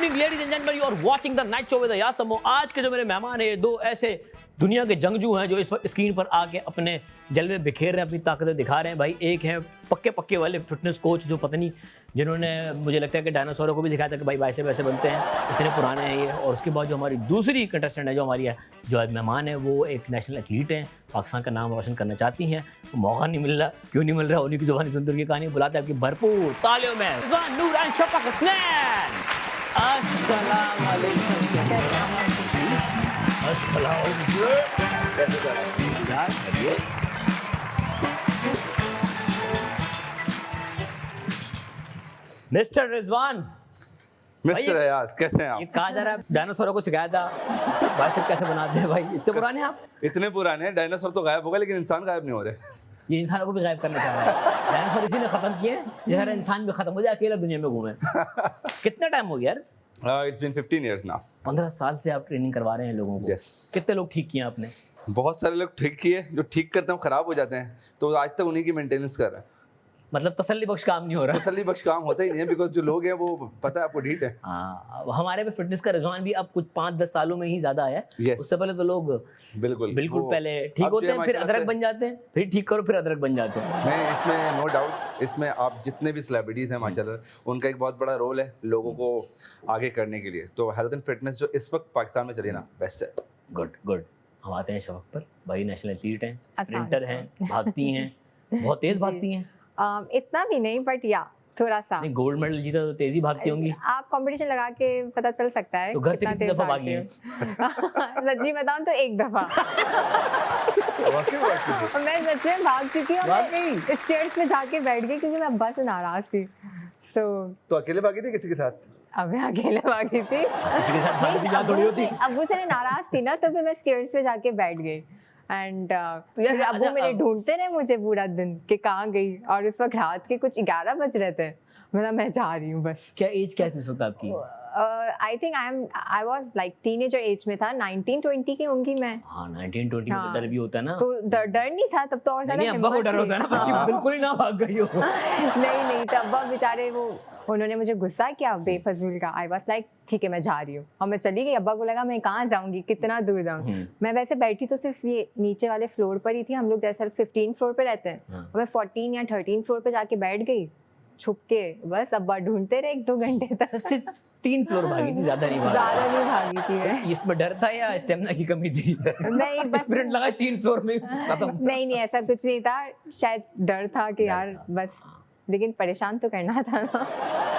Evening ladies and gentleman, you are watching the night show with Ayaz Samo. आज के जो मेरे मेहमान हैं, दो ऐसे दुनिया के जंगजू हैं जो इस वक्त स्क्रीन पर आके अपने जलवे बिखेर रहे हैं, अपनी ताकतें दिखा रहे हैं। भाई एक हैं पक्के वाले फिटनेस कोच जो पता नहीं जिन्होंने मुझे लगता है कि डायनासोरों को भी दिखाया था कि भाई वैसे वैसे बनते हैं, इतने पुराने हैं ये। और उसके बाद जो हमारी दूसरी कंटेस्टेंट है जो हमारी है, जो आज मेहमान है, वो एक नेशनल एथलीट हैं, पाकिस्तान का नाम रोशन करना चाहती हैं, तो मौका नहीं मिल रहा। क्यों नहीं मिल रहा? उन्हीं की जुबानी सुनते की कहानी बुलाते हैं आपकी भरपूर तालियों में रिजवान नूर एंड शफक हसनैन। अस्सलाम वालेकुम। अस्सलाम वालेकुम। मिस्टर रिजवान, मिस्टर अयाज कैसे हैं ये आप? कहा जा रहा है डायनासोरों को सिखाया था बाइसेप कैसे बनाते हैं। भाई इतने पुराने हैं आप? इतने पुराने हैं, डायनासोर तो गायब हो गए लेकिन इंसान गायब नहीं हो रहे। ये इंसानों को भी गायब करना चाह रहा है। डायनासोर इसी ने खत्म किए, जहर इंसान भी खत्म हो जाए, अकेला दुनिया में घूमे। कितना टाइम हो गया यार? It's been 15 years now. 15 साल से आप ट्रेनिंग करवा रहे हैं लोगों को। Yes. कितने लोग ठीक किए आपने? बहुत सारे लोग ठीक किए, जो ठीक करते हैं वो खराब हो जाते हैं, तो आज तक उन्हीं की मेंटेनेंस कर रहे हैं। मतलब तसल्ली बख्श काम नहीं हो रहा। तसल्ली बख्श काम होता ही नहीं है, बिकॉज जो लोग हैं वो पता है आपको ढीठ है। हाँ, हमारे पे फिटनेस का रुझान भी अब कुछ 5-10 सालों में ही ज्यादा है। Yes. उससे पहले तो लोग बिल्कुल पहले ठीक अब होते जो हैं, फिर माशाल्लाह अदरक से- बन जाते हैं, फिर ठीक करो फिर अदरक बन जाते हैं। नहीं, इसमें नो डाउट, इसमें आप जितने भी सेलिब्रिटीज हैं माशाल्लाह, उनका एक बहुत बड़ा रोल है लोगों को आगे करने के लिए। तो हेल्थ एंड फिटनेस जो इस वक्त पाकिस्तान में चली ना, बेस्ट है। गुड। हम आते हैं शौक पर। भाई नेशनल एथलीट हैं, स्प्रिंटर हैं, भागती हैं, बहुत तेज भागती हैं। इतना भी नहीं, बट या थोड़ा सा। नहीं, गोल्ड मेडल जीता तो तेजी भागती होंगी। आप कंपटीशन लगा के पता चल सकता है तो घर से कितना कितनी तेज दफा भागती हूँ। सच्ची बताऊं तो एक दफा। और मैं सच में भाग चुकी हूँ, मैं स्टेयर्स पे जाके बैठ गई क्योंकि मैं बस नाराज थी। तो अकेले भागी थी किसी के साथ? अब मैं अकेले भागी थी, किसी के साथ भागने की जान थोड़ी होती। अब्बू से नाराज थी ना, तो फिर मैं स्टेयर्स पे जाके बैठ गई। एंड यार, अब्बू अच्छा, मेरे ढूंढते रहे मुझे पूरा दिन कि कहाँ गई, और उस वक्त रात के कुछ 11 बज रहे थे। मैं जा रही हूँ बस। क्या एज क्या थी उस वक्त आपकी? I think I was like teenager age में था, 19-20 की होंगी मैं। हाँ, 19-20 में हाँ। तो डर भी होता है ना। तो डर नहीं था तब, तो और नहीं, ज्यादा अब्बा को हिम्मत डर थी। होता है ना, बच्ची हाँ। बिल्कुल ही ना भाग गई हो। नहीं तो अब्बा बेचारे उन्होंने मुझे गुस्सा किया बेफजूल का। आई वाज लाइक ठीक है मैं जा रही हूँ, और मैं चली गई। अब्बा को लगा मैं कहाँ जाऊंगी, कितना दूर जाऊँ। मैं वैसे बैठी तो सिर्फ ये नीचे वाले फ्लोर पर ही थी। हम लोग दरअसल 15 फ्लोर पे रहते हैं, और मैं 14 या 13 फ्लोर पे जाके बैठ गई छुप के। बस अब्बा ढूंढते रहे 1-2 घंटे तक। सबसे 3 फ्लोर भागी थी, ज्यादा नहीं भागी थी मैं। इसमें डर था या स्टेमिना की कमी थी? नहीं बस स्प्रिंट लगा 3 फ्लोर में खत्म। नहीं ऐसा कुछ नहीं था, शायद डर था कि यार बस, लेकिन परेशान तो करना था ना।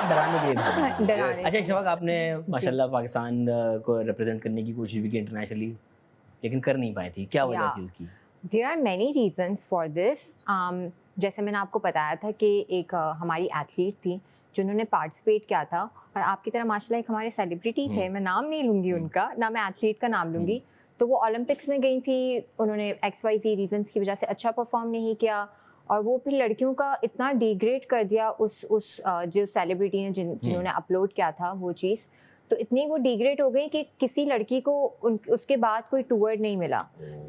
डराने के लिए भागी। डराने। अच्छा शफक, आपने माशाल्लाह पाकिस्तान को रिप्रेजेंट करने की कोशिश भी की इंटरनेशनली, लेकिन कर नहीं पाई थी। क्या वजह थी उसकी? There are many reasons for this. जैसे मैंने आपको बताया था कि एक हमारी एथलीट थी जिन्होंने पार्टिसिपेट किया था, और आपकी तरह माशाल्लाह एक हमारे सेलिब्रिटी थे, मैं नाम नहीं लूँगी उनका, ना मैं एथलीट का नाम लूँगी। तो वो ओलंपिक्स में गई थी, उन्होंने XYZ रीजंस की वजह से अच्छा परफॉर्म नहीं किया, और वो फिर लड़कियों का इतना डिग्रेड कर दिया उस जो सेलिब्रिटी ने जिन्होंने अपलोड किया था वो चीज़, तो इतनी वो डिग्रेड हो गई कि किसी लड़की को उसके बाद कोई टूवर्ड नहीं मिला।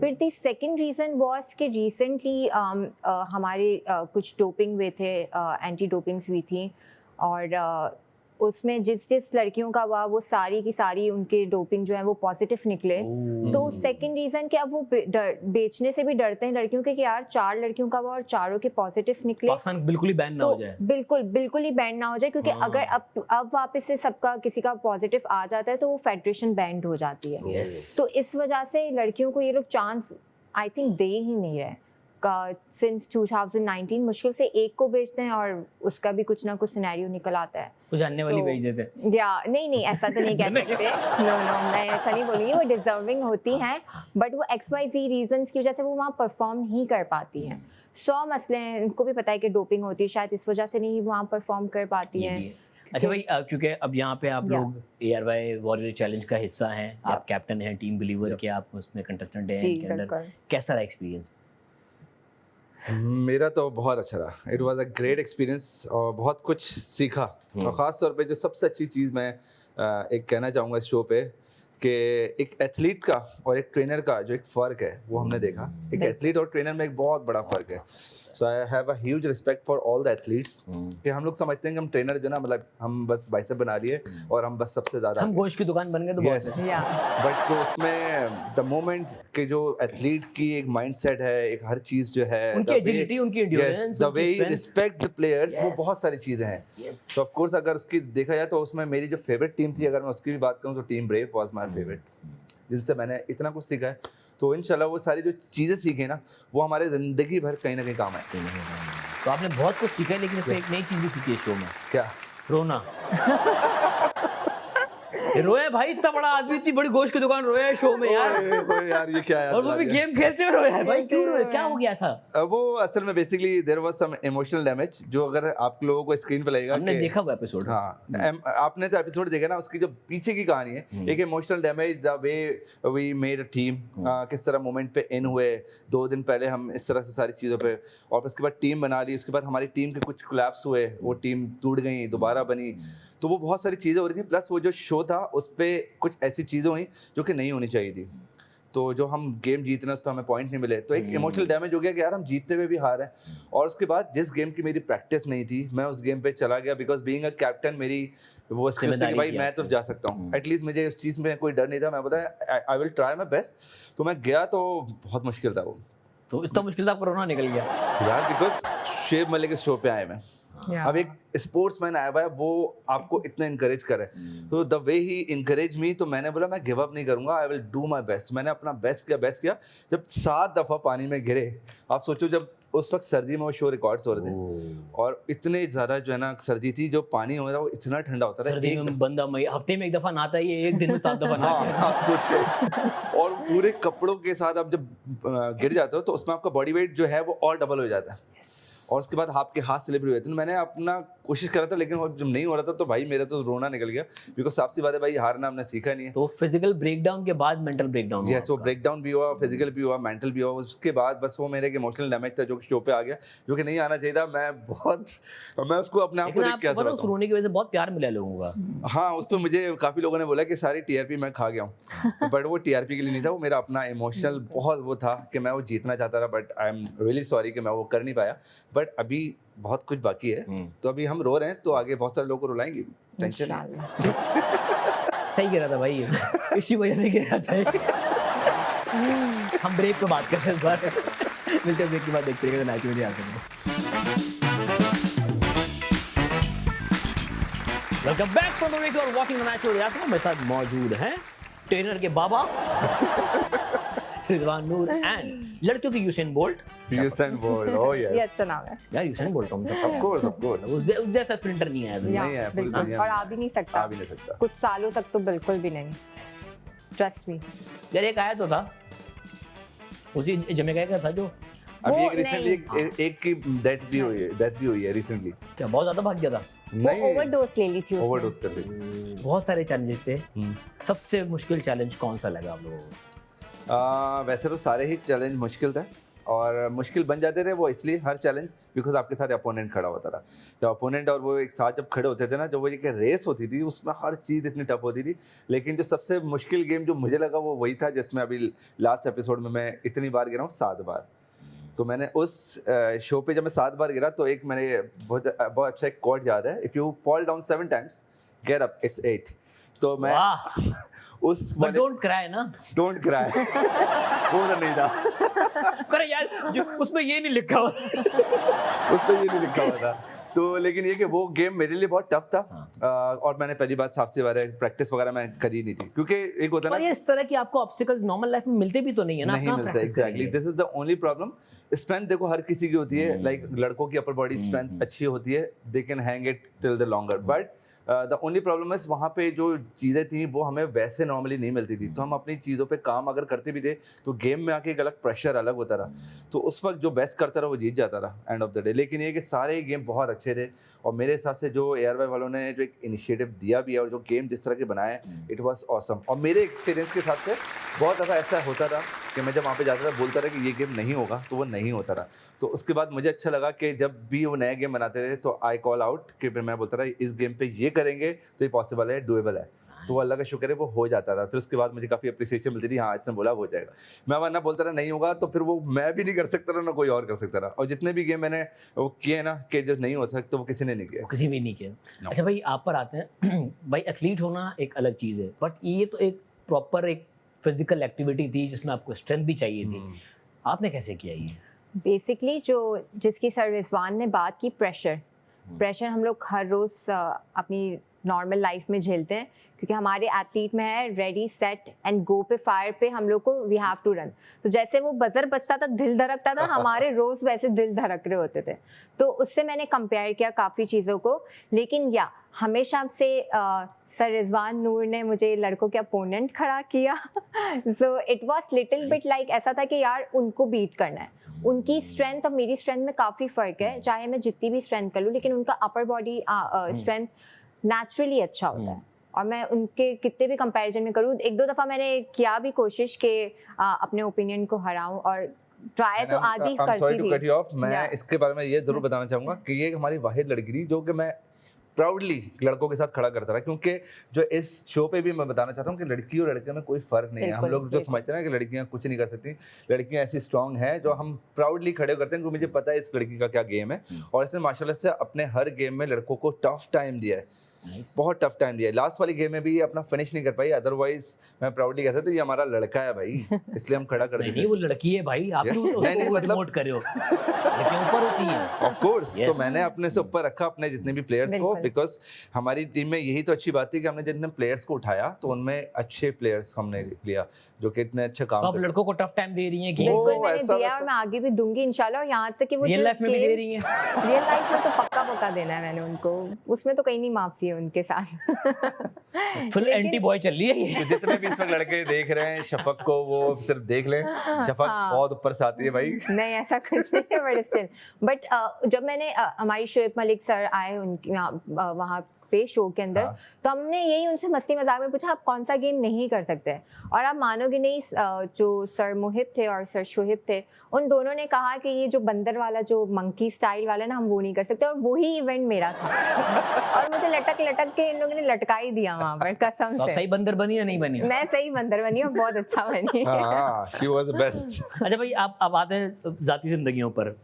फिर दी सेकंड रीज़न वॉज कि रिसेंटली हमारे कुछ डोपिंग हुए थे, एंटी डोपिंग्स हुई थी, और उसमें जिस लड़कियों का हुआ वो सारी की सारी उनके डोपिंग जो है वो पॉजिटिव निकले। तो सेकंड रीज़न कि अब वो बेचने से भी डरते हैं लड़कियों के कि यार 4 लड़कियों का हुआ और चारों के पॉजिटिव निकले, पाकिस्तान बिल्कुल ही बैन ना हो जाए। बिल्कुल ही बैन ना हो जाए, क्योंकि अगर अब वापस से सबका किसी का पॉजिटिव आ जाता है तो वो फेडरेशन बैंड हो जाती है। तो इस वजह से लड़कियों को ये लोग चांस आई थिंक दे ही नहीं रहे। सिंस 2019 मुश्किल से एक को बेचते हैं, और उसका भी कुछ ना कुछ सिनेरियो निकल आता है। कुछ जानने वाली भेज देते। या नहीं ऐसा तो नहीं कह सकते। नो मैं ऐसा नहीं बोलूँगी, वो डिजर्विंग होती हैं, बट वो XYZ रीजंस की वजह से वो वहाँ परफॉर्म नहीं कर पाती हैं। 100 मसले हैं, उनको भी पता है कि डोपिंग होती है, शायद इस वजह से नहीं वहाँ परफॉर्म कर पाती हैं। अच्छा भाई, क्योंकि अब यहाँ पे आप लोग ARY वॉरियर चैलेंज का हिस्सा हैं, आप कैप्टन हैं टीम बिलीवर के, आप उसमें कंटेस्टेंट हैं इनके अंदर, कैसा रहा एक्सपीरियंस? मेरा तो बहुत अच्छा रहा। It was a great experience, और बहुत कुछ सीखा। और ख़ास तौर पे जो सबसे अच्छी चीज़ मैं एक कहना चाहूँगा इस शो पे, कि एक एथलीट का और एक ट्रेनर का जो एक फ़र्क है वो हमने देखा। एक एथलीट और ट्रेनर में एक बहुत बड़ा फ़र्क है। So I have a huge respect for all the athletes कि हम लोग समझते हैं कि हम ट्रेनर जो ना मतलब हम बस बाइसेप बना लिए और हम बस सबसे ज़्यादा हम गोश्त की दुकान बन गए तो बहुत Yes. है। Yeah. बट तो उसमें द मोमेंट के जो एथलीट की एक माइंडसेट है, एक हर चीज़ जो है, उनकी एजिलिटी, उनकी endurance, the way respect the players, वो बहुत सारी चीज़ें हैं। तो ऑफ कोर्स अगर उसकी देखा जाए तो उसमें मेरी जो फेवरेट टीम थी, अगर मैं उसकी भी बात करूँ तो team brave was my favourite, जिनसे मैंने इतना कुछ सीखा है। तो इंशाल्लाह वो सारी जो चीज़ें सीखी ना वो हमारे ज़िंदगी भर कहीं ना कहीं काम आए। तो आपने बहुत कुछ सीखा है, लेकिन इसमें एक नई चीज भी सीखी है शो में, क्या? रोना। रोए भाई, इतना बड़ा आदमी, इतनी बड़ी गोश्त की दुकान, रोया है शो में यार। ओए यार ये क्या याद और वो भी दिला दिया। गेम खेलते हुए रोया है भाई, क्यों रोए, क्या हो गया ऐसा? वो असल में basically there was some emotional damage जो अगर आप लोगों को स्क्रीन पे लगेगा हमने कि देखा वो एपिसोड। हाँ, आपने तो एपिसोड देखा ना, उसकी जो पीछे की कहानी है, एक emotional damage, the way we made a team, किस तरह मोमेंट पे इन हुए 2 दिन पहले हम इस तरह से सारी चीज़ों पे, और उसके बाद टीम बना ली, उसके बाद हमारी टीम के कुछ कोलैप्स हुए, वो टीम टूट गई, दोबारा बनी, तो वो बहुत सारी चीज़ें हो रही थी। प्लस वो जो शो था उस पर कुछ ऐसी चीज़ें हुई जो कि नहीं होनी चाहिए थी, तो जो हम गेम जीतने उस पर हमें पॉइंट नहीं मिले, तो एक इमोशनल डैमेज हो गया कि यार हम जीतते हुए भी हार हैं। और उसके बाद जिस गेम की मेरी प्रैक्टिस नहीं थी, मैं उस गेम पे चला गया, बिकॉज बीइंग अ कैप्टन मेरी वो स्किल थी कि भाई मैं तो जा सकता हूँ, एटलीस्ट मुझे उस चीज़ में कोई डर नहीं था। मैं बताया I will try my best, तो मैं गया, तो बहुत मुश्किल था वो तो इतना मुश्किल था, कोरोना निकल गया यार, बिकॉज शेव मलिक के शो पे आए मैं। Yeah. अब एक स्पोर्ट्समैन आया हुआ है, वो आपको इतना इनकरेज करे, तो the way he encourage me, तो मैंने बोला मैं गिव अप नहीं करूंगा, I will do my best. मैंने अपना बेस्ट किया। जब 7 दफ़ा पानी में गिरे, आप सोचो, जब उस वक्त सर्दी में वो शो रिकॉर्ड्स हो रहे थे, और इतने ज़्यादा जो है ना सर्दी थी, जो पानी हो रहा था वो इतना ठंडा होता था, सर्दी में बंदा हफ्ते में 1 दफा नहाता है, ये एक दिन में 7 दफा नहाता है। हाँ, आप सोचिए, और पूरे कपड़ों के साथ आप जब गिर जाते हो तो उसमें आपका बॉडी वेट जो है वो और डबल हो जाता है, और उसके बाद आपके हाथ स्लिपरी हुए थे। तो मैंने अपना कोशिश करा था, लेकिन जब नहीं हो रहा था तो भाई मेरा तो रोना निकल गया, बिकॉज साफ सी बात है भाई, हारना हमने सीखा नहीं है। तो फिजिकल ब्रेकडाउन के बाद मेंटल ब्रेकडाउन हुआ यस, वो आपका। ब्रेकडाउन भी हुआ, फिजिकल भी हुआ, मेंटल भी हुआ। उसके बाद बस वो मेरे एक इमोशनल डैमेज था जो कि शो पे आ गया, जो कि नहीं आना चाहिए था। मैं उसको अपने आप को लेकिन देख के आपको पता है, हंस उस रोने की वजह से बहुत प्यार मिला लोगों का। हाँ, उस पर मुझे काफ़ी लोगों ने बोला कि सारी टीआरपी मैं खा गया हूँ, बट वो टीआरपी के लिए नहीं था, वो मेरा अपना इमोशनल बहुत वो था कि मैं वो जीतना चाहता था, but I am really sorry कि मैं वो कर नहीं पाया। बट अभी बहुत कुछ बाकी है, तो अभी हम रो रहे हैं, तो आगे बहुत सारे लोगों को रुलाएंगे, टेंशन नहीं। Inshallah. सही कह रहा था भाई ये। इसी वजह से कह रहा था। हम ब्रेक पे बात करते हैं इस बार। मिलते हैं ब्रेक के बाद, देखते रहिएगा नाइट में आते हैं। Welcome back from the break और वॉकिंग द मैच। मेरे साथ मौजूद हैं ट्रेनर के बाबा रिजवान नूर एंड लड़कियों की यूसेन बोल्ट। यूसेन बोल्ट, ओह ये यस, अच्छा नाम है। यार यूसेन बोल्ट तो ऑफ कोर्स उस जैसा स्प्रिंटर नहीं आया दुनिया। नहीं है, बिल्कुल, दुनिया और में। आ भी नहीं सकता, आ भी नहीं सकता। कुछ सालों तक तो बिल्कुल भी नहीं, ट्रस्ट मी। यार एक आया तो था उसी जमेका का था जो अभी वो एक रिसेंटली एक की डेथ भी हुई है रिसेंटली। क्या बहुत ज्यादा भाग गया था। नहीं, ओवरडोज ले ली थी उसने। ओवरडोज कर ली। बहुत सारे चैलेंजेस थे। सबसे मुश्किल चैलेंज कौन सा लगा आप लोगों को? वैसे तो सारे ही चैलेंज मुश्किल थे, और मुश्किल बन जाते थे वो इसलिए हर चैलेंज, बिकॉज आपके साथ अपोनेंट खड़ा होता था। जब अपोनेंट और वो एक साथ जब खड़े होते थे ना, जब वो एक रेस होती थी, उसमें हर चीज़ इतनी टफ होती थी। लेकिन जो सबसे मुश्किल गेम जो मुझे लगा वो वही था जिसमें अभी लास्ट एपिसोड में मैं इतनी बार गिरा हूँ, 7 बार। तो मैंने उस शो पे जब मैं 7 बार गिरा, तो एक मैंने बहुत अच्छा एक कोट याद है, if you fall down 7 times get up it's 8। तो मैं उस बट डोंट क्राई ना, डोंट क्राई वो तो नहीं था। अरे यार जो उसमें ये नहीं लिखा हुआ। उसमें ये नहीं लिखा हुआ था। तो लेकिन ये कि वो गेम मेरे लिए बहुत टफ था, और मैंने पहली बात साफ सी बात है, प्रैक्टिस वगैरह मैं करी नहीं थी, क्योंकि एक होता है और ना, ये इस तरह की आपको ऑब्स्टिकल्स नॉर्मल लाइफ में मिलते भी तो नहीं है ना, नहीं कहाँ मिलता। practice एग्जैक्टली, करेंगे? This is the only problem. Strength देखो हर किसी की होती है, लाइक लड़कों की अपर बॉडी स्ट्रेंथ अच्छी होती है, they can hang it till the longer, but the only problem है वहाँ पे जो चीज़ें थी वो हमें वैसे नॉर्मली नहीं मिलती थी। तो हम अपनी चीज़ों पे काम अगर करते भी थे तो गेम में आके एक अलग प्रेशर अलग होता रहा, तो उस वक्त जो बेस्ट करता रहा वो जीत जाता रहा एंड ऑफ द डे। लेकिन ये कि सारे गेम बहुत अच्छे थे, और मेरे हिसाब से जो ARY वालों ने जो एक इनिशिएटिव दिया भी है और जो गेम जिस तरह के बनाए, इट वाज ऑसम। और मेरे एक्सपीरियंस के हिसाब से बहुत दफ़ा ऐसा होता था कि मैं जब वहाँ पे जाता था बोलता रहा कि ये गेम नहीं होगा, तो वो नहीं होता रहा। तो उसके बाद मुझे अच्छा लगा कि जब भी वो नए गेम बनाते थे तो आई कॉल आउट कि फिर मैं बोलता रहा इस गेम पे ये करेंगे तो ये पॉसिबल है, डूएबल है। तो वो अल्लाह का शुक्र है वो हो जाता था। फिर उसके बाद मुझे काफ़ी अप्रिसिएशन मिलती थी, हाँ इसने बोला हो जाएगा। मैं वरना बोलता रहा नहीं होगा, तो फिर वो मैं भी नहीं कर सकता रहा, ना कोई और कर सकता रहा। और जितने भी गेम मैंने वो किए ना कि जो नहीं हो सकते वो किसी ने नहीं किया। किसी भी नहीं किया। No. अच्छा भाई आप पर आते हैं भाई, एथलीट होना एक अलग चीज़ है, बट ये तो एक प्रॉपर एक फिजिकल एक्टिविटी थी जिसमें आपको स्ट्रेंथ भी चाहिए थी। आपने कैसे किया ये? बेसिकली जो जिसकी सर रिजवान ने बात की, प्रेशर हम लोग हर रोज़ अपनी नॉर्मल लाइफ में झेलते हैं, क्योंकि हमारे एथलीट में है रेडी सेट एंड गो पे, फायर पे हम लोग को वी हैव टू रन। तो जैसे वो बजर बजता था दिल धड़कता था, हमारे रोज़ वैसे दिल धड़क रहे होते थे। तो उससे मैंने कंपेयर किया काफ़ी चीज़ों को। लेकिन या हमेशा से सर रिजवान नूर ने मुझे लड़कों के अपोनेंट खड़ा किया। So it was little bit like ऐसा था कि यार उनको बीट करना है। उनकी स्ट्रेंथ और मेरी स्ट्रेंथ में काफ़ी फ़र्क है, चाहे मैं जितनी भी स्ट्रेंथ कर लूँ, लेकिन उनका अपर बॉडी स्ट्रेंथ नेचुरली अच्छा होता है। और मैं उनके कितने भी कंपैरिजन में करूँ, एक दो दफ़ा मैंने किया भी कोशिश कि अपने ओपिनियन को हराऊं, और ट्राई तो आधी करती थी। मैं इसके बारे में ये जरूर बताना चाहूँगा कि ये हमारी वाहिद लड़की थी जो कि मैं प्राउडली लड़कों के साथ खड़ा करता रहा, क्योंकि जो इस शो पे भी मैं बताना चाहता हूँ कि लड़की और लड़के में कोई फ़र्क नहीं है। हम लोग जो समझते हैं ना कि लड़कियाँ कुछ नहीं कर सकती, लड़कियाँ ऐसी स्ट्रांग हैं जो हम प्राउडली खड़े करते हैं, क्योंकि मुझे पता है इस लड़की का क्या गेम है। और इसने माशाल्लाह से अपने हर गेम में लड़कों को टफ टाइम दिया है, बहुत टफ टाइम दिया है। लास्ट वाली गेम में भी अपना फिनिश नहीं कर पाई, अदरवाइज मैं प्राउडली कहता तो ये हमारा लड़का है भाई, इसलिए हम खड़ा कर देते। नहीं वो लड़की है भाई, आप Yes. उसको नहीं, मतलब- प्रमोट कर रहे हो, लेकिन ऊपर होती है। Of course Yes. तो मैंने अपने से ऊपर रखा अपने जितने भी प्लेयर्स को, बिल्कुल। बिकॉज हमारी टीम में यही तो अच्छी बात थी कि हमने जितने प्लेयर्स को उठाया तो उनमें अच्छे प्लेयर्स हमने लिया जो कि इतने अच्छे काम तो आप करते। लड़कों को टफ टाइम दे रही हैं कि वो बिल्कुल मैंने ऐसा दिया, और वैसा- मैं आगे भी दूंगी इंशाल्लाह। और यहाँ तक कि वो रियल लाइफ में भी दे रही हैं? रियल लाइफ में तो पक्का देना है मैंने उनको, उसमें तो कहीं नहीं माफी है उनके साथ। फुल लेकिन- एंटी बॉय चल रही है ये। तो जितने भी इस वक्त लड़के देख रहे हैं शफक को, वो सिर्फ देख लें, शफक हाँ। बहुत ऊपर से आती है भाई। नहीं ऐसा कुछ नहीं है, बट स्टिल बट जब मैंने हमारी शोएब मलिक सर आए उनके वहाँ पे शो के अंदर, हाँ। तो हमने यही उनसे मस्ती मजाक में पूछा आप कौन सा गेम नहीं कर सकते, और आप मानोगे नहीं जो सर मुहिब थे और सर शोहिब थे, उन दोनों ने कहा कि ये जो बंदर वाला जो मंकी स्टाइल वाला ना हम वो नहीं कर सकते, और वही इवेंट मेरा था। और मुझे लटक लटक के इन लोगों ने लटका ही दिया वहाँ पर, कसम तो आप से। सही बंदर बनी या नहीं बनी? मैं सही बंदर बनी और बहुत अच्छा बनी। हाँ, she was the best। अच्छा भाई आप आते हैं जाती जिंदगियों पर,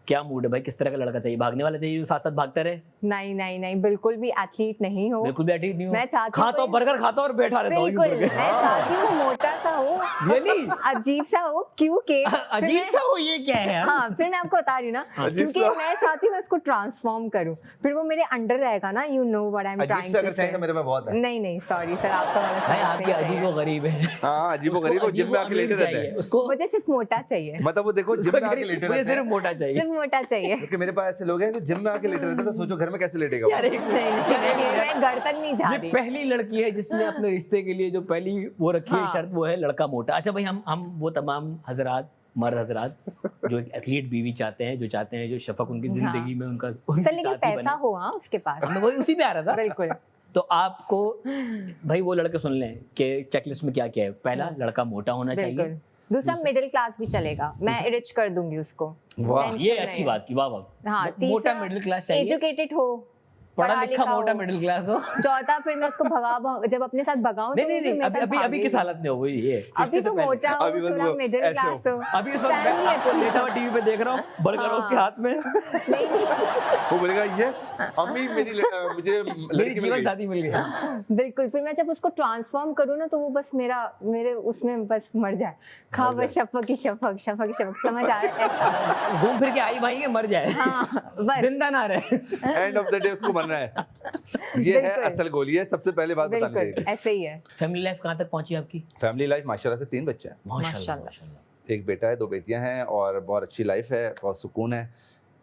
क्या मूड है भाई, किस तरह का लड़का चाहिए? भागने वाला चाहिए जो साथ साथ भागता रहे? नहीं बिल्कुल भी एथलीट नहीं हो। बिल्कुल बैठी नहीं मैं हूँ, चाहती हूँ खाता हूँ कोई- बर्गर खाता हूँ और बैठा रहता हूँ यूं बिल्कुल करके। मैं चाहती हूँ मोटा सा हो, Really? अजीब सा हो, क्योंकि अजीब सा हो, ये क्या है यार? हाँ फिर मैं आपको बता रही हूँ ना, अजीब क्योंकि सा। मैं चाहती हूँ मैं इसको ट्रांसफॉर्म करूँ, फिर वो मेरे अंडर रहेगा ना, you know what I am अजीब ट्राइंग से टू अगर चाहें तो से। मेरे में बहुत है। नहीं सॉरी सर, आपका वाला भाई समझ आपके नहीं अजीब चाहिए। व गरीब है। हाँ, अजीब गरीब को जिम में आके लेटे रहते हैं। उसको मुझे सिर्फ मोटा चाहिए, मतलब वो देखो जिम में आके लेटे मुझे रहते सिर्फ हैं, मोटा चाहिए। सिर्फ मोटा चाहिए। क्योंकि मेरे पास ऐसे लोग हैं जो जिम में आके लेटे रहते हैं, तो सोचो घर में कैसे लेटेगा वो। यार एक मैं घर तक नहीं जा ये रही। पहली लड़की है जिसने अपने रिश्ते के लिए जो पहली वो रखी है हाँ। शर्त, वो है लड़का मोटा। अच्छा भाई हम वो तमाम हजरात मर्द हजरात जो एक एथलीट बीवी चाहते हैं, जो चाहते हैं जो शफक उनकी हाँ। जिंदगी में उनका सर उनके लेकिन साथी पैसा बने। हो हाँ उसके पास। मैं वही उसी पे आ रहा था। बिल्कुल तो आपको भाई वो लड़के सुन लें कि चेकलिस्ट में क्या क्या है। पहला, लड़का मोटा होना चाहिए। बिल्कुल। दूसरा मिडिल क्लास भी चलेगा, मैं रिच कर दूंगी उसको। वाह, टेंशन ये नहीं अच्छी है। बात की, वाह वाह। हाँ, मोटा तीसरा, मिडिल क्लास चाहिए, एजुकेटेड हो, पढ़ा लिखा मोटा हो। मिडिल क्लास हो। चौथा फिर मैं उसको जब अपने साथ भगाऊं नहीं नहीं नहीं, अभी किस हालत में हो वो ये? अभी रिश्ते से तो पहले। मोटा हो, अभी बस थोड़ा वो मिडिल ऐसे क्लास हो। अभी उस वक्त मैं Family आपको अच्छी लेटा हो। हुआ टीवी पे देख रहा हूँ, बर्गर हाँ। उसके हाथ में, नहीं वो बोलेगा यस अम्मी मुझे मेरी लड़की मिल जीवन गई। साथी मिल गया। बिल्कुल। फिर मैं जब उसको ट्रांसफॉर्म करूँ ना, तो वो बस मेरे उसमें बस मर जाए। खा मर बस शफक ही शफक समझ आ रहा है? घूम फिर के आई भाई ये मर जाए, हाँ बस जिंदा ना रहे। एंड ऑफ द डे उसको मरना है, ये है बिल्कुल। असल गोली है। सबसे पहले बात बतानी बिल्कुल चाहिए। ऐसे ही है। फैमिली लाइफ कहाँ तक पहुंची आपकी? फैमिली लाइफ माशाल्लाह से 3 बच्चे हैं, माशाल्लाह माशाल्लाह। माशाल्लाह। एक बेटा है 2 बेटियां हैं, और बहुत अच्छी लाइफ है, बहुत सुकून है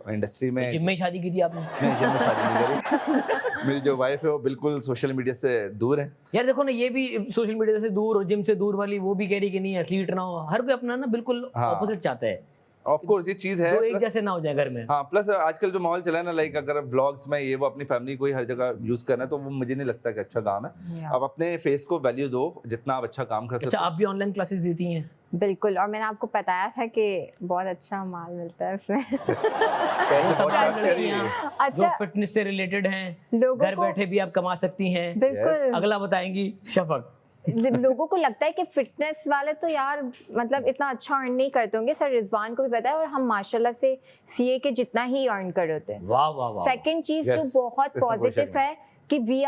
इंडस्ट्री में। जिम में ही शादी की थी आपने? नहीं, जिम में शादी नहीं करी। मेरी जो वाइफ है वो बिल्कुल सोशल मीडिया से दूर है। यार देखो ना, ये भी सोशल मीडिया से दूर और जिम से दूर वाली वो भी कह रही कि नहीं एथलीट ना हो। हर कोई अपना ना बिल्कुल हाँ। ऑपोजिट चाहता है। ऑफ कोर्स ये चीज है दो एक plus- जैसे ना हो जाए घर में। हाँ प्लस आजकल जो माहौल चला है ना, लाइक अगर ब्लॉग्स में ये वो अपनी फैमिली को ही हर जगह यूज करना है, तो वो मुझे नहीं लगता कि अच्छा काम है। Yeah. अब अपने फेस को वैल्यू दो जितना आप अच्छा काम कर सकते अच्छा, हो। आप भी ऑनलाइन क्लासेस देती हैं? बिल्कुल, और मैंने आपको बताया था कि बहुत अच्छा माल मिलता है उसमें। कैसे बहुत बात करी है। जो अच्छा, फिटनेस से रिलेटेड हैं, लोगों घर को बैठे भी आप कमा सकती हैं। बिल्कुल अगला बताएंगी शफक। जब लोगों को लगता है कि फिटनेस वाले तो यार मतलब इतना अच्छा अर्न नहीं करते होंगे, सर रिजवान को भी पता है, और हम माशाल्लाह से सीए के जितना ही अर्न कर रहे होते हैं। वाह वाह वाह। सेकंड चीज Yes, जो बहुत इसमें कोई शक पॉजिटिव नहीं। है कि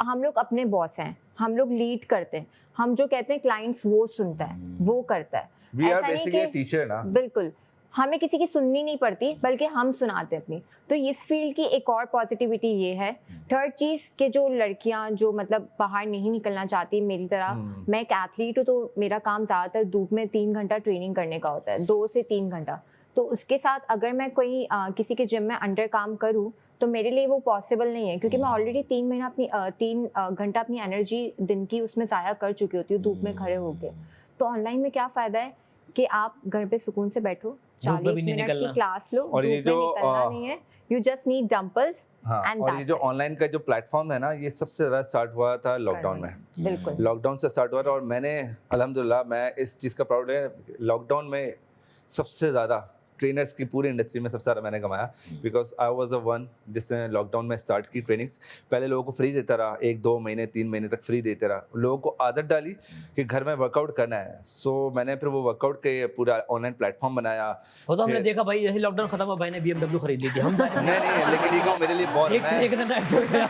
हम लोग अपने बॉस हैं, हम लोग लीड करते हैं, हम जो कहते हैं क्लाइंट्स वो सुनता है, वो करता है। वी आर ऐसा नहीं बेसिकली कि- टीचर ना। बिल्कुल, हमें किसी की सुननी नहीं पड़ती, बल्कि हम सुनाते हैं अपनी। तो इस फील्ड की एक और पॉजिटिविटी ये है। थर्ड चीज कि जो लड़कियां जो मतलब बाहर नहीं निकलना चाहती मेरी तरह, मैं एक एथलीट हूँ, तो मेरा काम ज्यादातर धूप में 3 घंटा ट्रेनिंग करने का होता है, 2 से 3 घंटा। तो उसके साथ अगर मैं कोई किसी के जिम में अंडर काम करूँ तो मेरे लिए वो पॉसिबल नहीं है, क्योंकि मैं ऑलरेडी 3 घंटा अपनी एनर्जी दिन की उसमें ज़ाया कर चुकी होती हूँ धूप में खड़े होके। तो ऑनलाइन में क्या फ़ायदा है कि आप घर पे सुकून से बैठो, धूप में 40 भी नहीं मिनट निकलना। की क्लास लो, और ये धूप में जो, निकलना नहीं है, यू जस्ट नीड डंबल्स। हाँ, And और ये that's जो it. ऑनलाइन का जो प्लेटफॉर्म है ना, ये सबसे ज्यादा स्टार्ट हुआ था लॉकडाउन में। बिल्कुल लॉकडाउन से स्टार्ट हुआ था, और मैंने अल्हम्दुलिल्लाह मैं इस चीज़ का प्राउड है, लॉकडाउन में सबसे ज़्यादा ट्रेनर्स की पूरी इंडस्ट्री में सबसे ज़्यादा मैंने कमाया, because I was the one जिसने लॉकडाउन में स्टार्ट की ट्रेनिंग्स। पहले लोगों को फ्री देता रहा, 1-2 महीने 3 महीने तक फ्री देते रहा, लोगों को आदत डाली कि घर में वर्कआउट करना है। सो मैंने फिर वो वर्कआउट के पूरा ऑनलाइन प्लेटफॉर्म बनाया। वो तो हमने फिर- देखा भाई, यही लॉकडाउन खत्म हुआ भाई ने BMW खरीद ली थी। हम नहीं, लेकिन ये मेरे लिए बहुत एक दिन नाइट हो गया।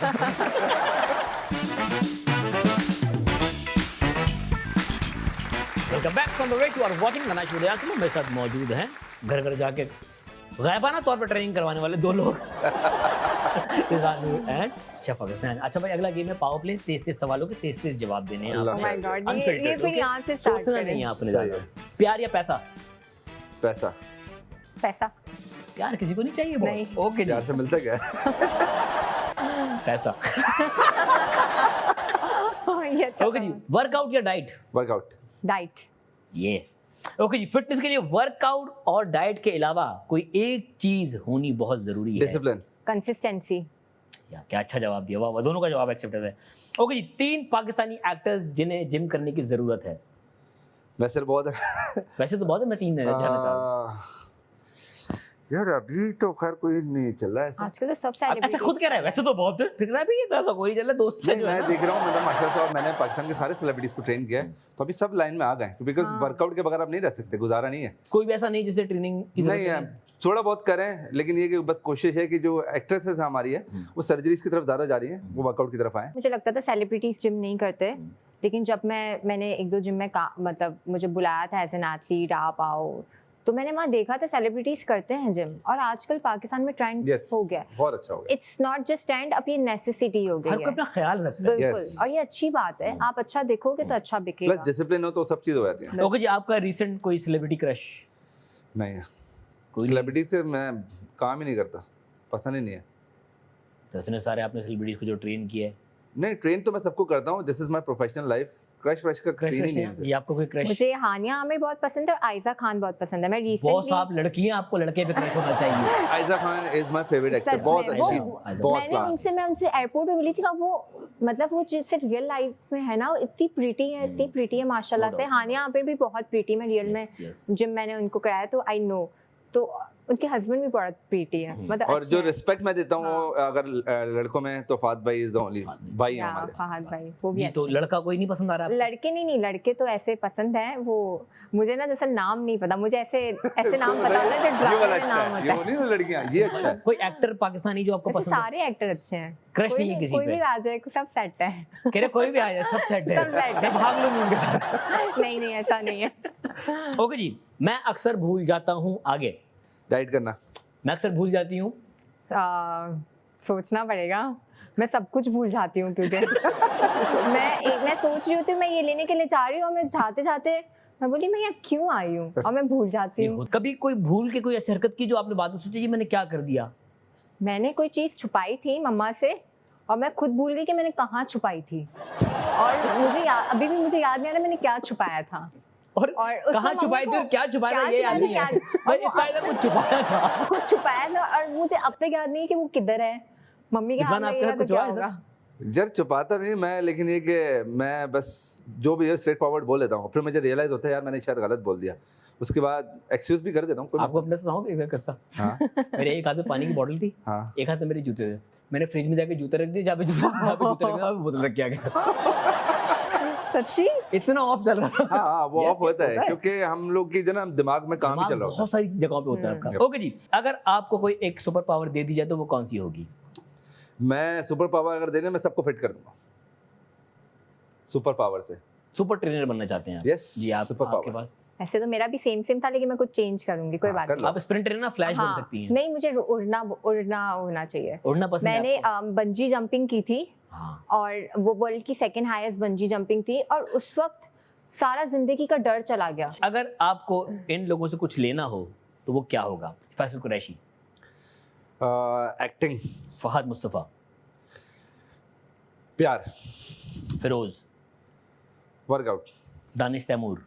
Welcome back from the break, you are watching the night show. मेरे साथ मौजूद हैं घर घर जाके गायबाना तौर पर ट्रेनिंग करवाने वाले 2 लोग, रिजवान एंड शफक हसनैन। अच्छा भाई, अगला गेम है पावर प्ले। 23 सवालों के 23 जवाब देने हैं अल्लाह Oh आपको। my God, ये Unfiltered, फिर okay? यहाँ से start सोचना करें। नहीं है आपने सही ज्यादा। है। प्यार या पैसा? पैसा पैसा प्यार किसी को नहीं चाहिए नहीं। बहुत। ओके प्यार जी, से मिलता क्या है? पैसा। ये अच्छा ओके जी, वर्कआउट या डाइट? वर्कआउट। डाइट। ये ओके जी। फिटनेस के लिए वर्कआउट और डाइट के अलावा कोई एक चीज होनी बहुत जरूरी है। डिसिप्लिन। कंसिस्टेंसी। या क्या अच्छा जवाब दिया, वाह, दोनों का जवाब एक्सेप्टेड है। ओके जी, 3 पाकिस्तानी एक्टर्स जिन्हें जिम करने की जरूरत है। वैसे तो बहुत वैसे तो बहुत है, मैं 3 जानना चाह रहा हूं। यार अभी तो खैर कोई नहीं चल रहा है ऐसा। आजकल तो सब अब ऐसा सेलिब्रिटी खुद कह रहा है, वैसे तो बहुत है, फिर रहा भी ये तो ऐसा कोई चल रहा है, दोस्त से नहीं, जो है मैं ना। देख रहा हूँ, मतलब माशाल्लाह से, और मैंने पाकिस्तान के सारे सेलिब्रिटीज को ट्रेन किया है, तो अभी सब लाइन में आ गए, बिकॉज हाँ। वर्कआउट के बगैर आप नहीं रह सकते, गुजारा नहीं है। कोई भी ऐसा नहीं जिसे ट्रेनिंग की नहीं जरूरत है, थोड़ा बहुत करें, लेकिन ये कि बस कोशिश है कि जो एक्ट्रेसेस हमारी है वो सर्जरीज की तरफ ज्यादा जा रही है, वो वर्कआउट की तरफ आए। मुझे लगता था सेलिब्रिटीज जिम नहीं करते, लेकिन जब मैंने 1-2 जिम में मतलब मुझे बुलाया था एज एन एथलीट, आप आओ, तो मैंने वहाँ देखा था सेलिब्रिटीज करते हैं जिम, और आजकल पाकिस्तान में ट्रेंड यस, हो गया। बहुत अच्छा हो गया। इट्स नॉट जस्ट ट्रेंड, अब ये नेसेसिटी हो हर गई कोई है। अपना ख्याल रखता है। बिल्कुल, Yes. और ये अच्छी बात है, आप अच्छा दिखोगे तो अच्छा प्लस बिकेगा। डिसिप्लिन हो तो सब चीज हो जाती है। ओके जी, आपका रीसेंट कोई सेलिब्रिटी क्रश? नहीं है, कोई सेलिब्रिटी से मैं काम ही नहीं करता, पसंद ही नहीं है। तो इतने सारे आपने सेलिब्रिटीज को जो ट्रेन किया है। नहीं, ट्रेन तो मैं सबको करता हूँ, this is my professional life. Crush का क्रश सीन ही नहीं है। ये आपको कोई क्रश? मुझे हानिया आमिर बहुत पसंद है और आयजा खान बहुत पसंद है। मैं बॉस रिसेंटली आप लड़की हैं, आपको लड़के पे क्रश होना चाहिए। Aiza Khan is my favourite actor, सच बहुत में, अच्छी, वो- बहुत मैं उनसे एयरपोर्ट पे मिली थी, वो मतलब वो जिससे रियल लाइफ में है ना, वो इतनी प्रीटी है माशाल्लाह No से। doubt. हानिया आमिर भी बहुत प्रीटी, मैं रियल में Yes, yes. जिम मैंने उनको कराया तो आई नो, तो उनके हस्बैंड भी बहुत प्रीटी है, मतलब और अच्छे जो हैं। रिस्पेक्ट मैं देता हूँ वो अगर लड़कों में तो फात भाई इज द ओनली भाई है या हमारे। फहद भाई, वो भी जी, तो अच्छे लड़का कोई नहीं पसंद आ रहा आपको? लड़के नहीं, लड़के तो ऐसे पसंद है। वो मुझे ना जैसे नाम नहीं पता, मुझे ऐसे नाम पता होता है जो ये ड्रामे वाला में अच्छा नाम है, होता ये है। वो नहीं ना लड़कियां, ये अच्छा है। कोई एक्टर पाकिस्तानी जो आपको वैसे पसंद है? सारे एक्टर अच्छे हैं, क्रश नहीं है किसी कोई पे? भी आ जाए, सब सेट है। कह रहे कोई भी आ जाए, सब सेट है। सब set है। मैं भाग लूंगी उनके साथ। नहीं ऐसा नहीं है। ओके जी, मैं अक्सर भूल जाता हूँ आगे। डाइट करना। मैं अक्सर भूल जाती हूँ। सोचना पड़ेगा, मैं सब कुछ भूल जाती हूँ क्योंकि मैं सोच रही होती हूँ मैं ये लेने के लिए जा रही हूँ, और मैं जाते जाते मैं बोली मैं यहाँ क्यों आई हूँ, और मैं भूल जाती हूँ। कभी कोई भूल के कोई ऐसी हरकत की जो आपने बाद में सोची जी मैंने क्या कर दिया? मैंने कोई चीज़ छुपाई थी मम्मा से, और मैं खुद भूल गई कि मैंने कहाँ छुपाई थी, और अभी भी मुझे याद नहीं आ रहा मैंने क्या छुपाया था। और उसमें कहाँ मम्मी छुपाई थी को और क्या छुपाया था ये याद नहीं है भाई, इतना इधर कुछ छुपाया था। कुछ छुपाया था और मुझे अब तक याद नहीं है कि वो किधर है। मम्मी के हाथ इरफान, आपके लगेगा साथ तो कुछ क्या हुआ है होगा? जर छुपाता नहीं मैं, लेकिन ये कि मैं बस जो भी है स्ट्रेट फॉरवर्ड बोल लेता हूँ, फिर मुझे रियलाइज होता है यार मैंने शायद गलत बोल दिया, उसके बाद एक्सक्यूज भी कर देता हूँ। कोई आपको मतलब अपने से सुनाऊं एक किस्सा? हाँ मेरे एक हाथ में पानी की बोतल थी, हाँ एक हाथ में मेरे जूते थे। मैंने फ्रिज में जाके जूते रख दिए, जहाँ पे जूते रख दिए वहाँ पे बोतल रख के आ गया। सच्ची? इतना ऑफ चल रहा था। हाँ हाँ, वो Yes, ऑफ yes, होता है होता है। क्योंकि हम लोग की जो ना दिमाग में काम ही दिमाग चल रहा होता बहुत सारी जगहों पे होता है आपका। ओके जी, अगर आपको कोई एक सुपर पावर दे दी जाए तो वो कौन सी होगी? है। मैं सुपर पावर अगर देने मैं सबको फिट कर दूंगा सुपर पावर से। सुपर ट्रेनर बनना चाहते हैं आप? Yes, जी, आप super आपके power। पास ऐसे तो मेरा भी सेम था, लेकिन मैं कुछ चेंज करूंगी, कोई हाँ, बात कर नहीं। लो। आप स्प्रिंट ट्रेनर फ्लैश बन हाँ, सकती हैं। नहीं मुझे उड़ना होना चाहिए। उड़ना पसंद है मैंने आपको? बंजी जंपिंग की थी हाँ। और वो वर्ल्ड की सेकंड हाईएस्ट बंजी जंपिंग थी, और उस वक्त सारा जिंदगी का डर चला गया। अगर आपको इन लोगों से कुछ लेना हो तो वो क्या होगा? फैसल कुरैशी, एक्टिंग, फहद मुस्तफा, प्यार, Feroze, workout, Danish Taimur,